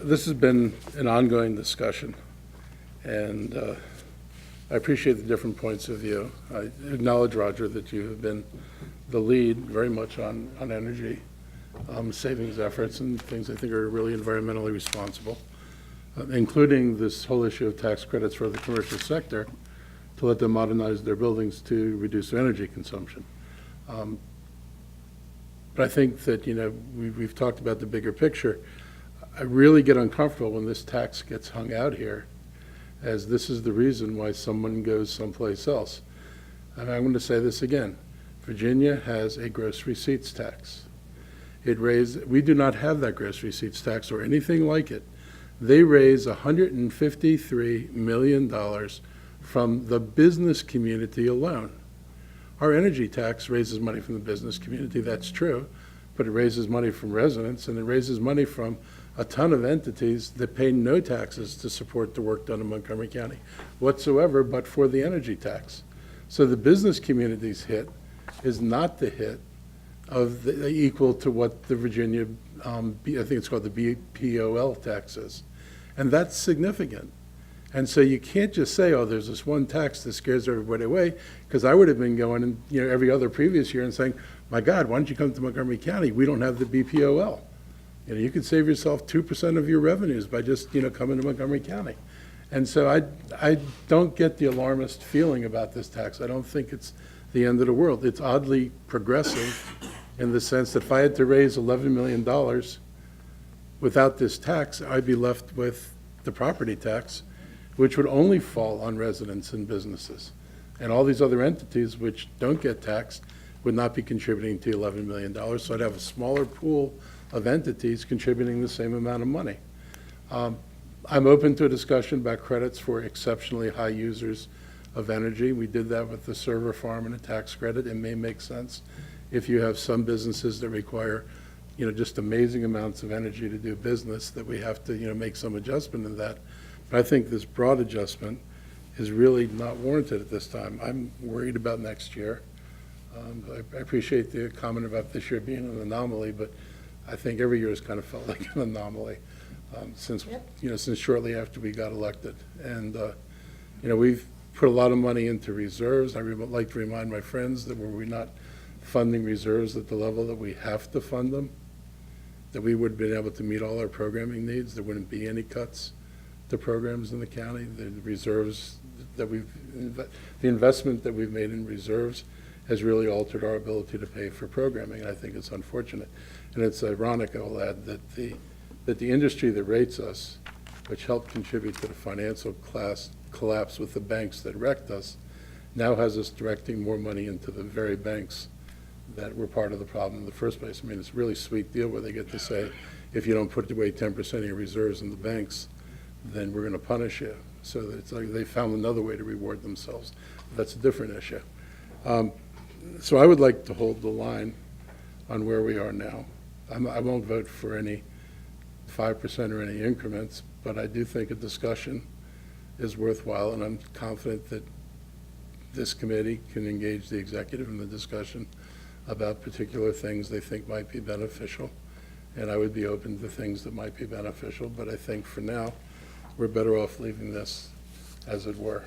This has been an ongoing discussion, and I appreciate the different points of view. I acknowledge, Roger, that you have been the lead very much on energy savings efforts and things I think are really environmentally responsible, including this whole issue of tax credits for the commercial sector to let them modernize their buildings to reduce their energy consumption. But I think that, we've talked about the bigger picture. I really get uncomfortable when this tax gets hung out here, as this is the reason why someone goes someplace else. And I'm going to say this again. Virginia has a gross receipts tax. We do not have that gross receipts tax or anything like it. They raise $153 million from the business community alone. Our energy tax raises money from the business community, that's true, but it raises money from residents, and it raises money from a ton of entities that pay no taxes to support the work done in Montgomery County whatsoever, but for the energy tax. So the business community's hit is not the hit of equal to what the Virginia, I think it's called the BPOL tax is. And that's significant. And so you can't just say, oh, there's this one tax that scares everybody away, because I would have been going and, every other previous year and saying, my God, why don't you come to Montgomery County? We don't have the BPOL. You could save yourself 2% of your revenues by just, coming to Montgomery County. And so I don't get the alarmist feeling about this tax. I don't think it's the end of the world. It's oddly progressive in the sense that if I had to raise $11 million without this tax, I'd be left with the property tax, which would only fall on residents and businesses. And all these other entities which don't get taxed would not be contributing to $11 million. So I'd have a smaller pool of entities contributing the same amount of money. I'm open to a discussion about credits for exceptionally high users of energy. We did that with the server farm and a tax credit. It may make sense if you have some businesses that require, just amazing amounts of energy to do business, that we have to, make some adjustment in that. But I think this broad adjustment is really not warranted at this time. I'm worried about next year. I appreciate the comment about this year being an anomaly, but I think every year has kind of felt like an anomaly since shortly after we got elected. And, we've put a lot of money into reserves. I would like to remind my friends that were we not funding reserves at the level that we have to fund them, that we would have been able to meet all our programming needs. There wouldn't be any cuts to programs in the county. The reserves that the investment that we've made in reserves has really altered our ability to pay for programming, and I think it's unfortunate. And it's ironic, I will add, that the industry that rates us, which helped contribute to the financial collapse with the banks that wrecked us, now has us directing more money into the very banks that were part of the problem in the first place. I mean, it's a really sweet deal where they get to say, if you don't put away 10% of your reserves in the banks, then we're going to punish you. So it's like they found another way to reward themselves. That's a different issue. So I would like to hold the line on where we are now. I won't vote for any 5% or any increments, but I do think a discussion is worthwhile, and I'm confident that this committee can engage the executive in the discussion about particular things they think might be beneficial, and I would be open to things that might be beneficial, but I think for now we're better off leaving this as it were.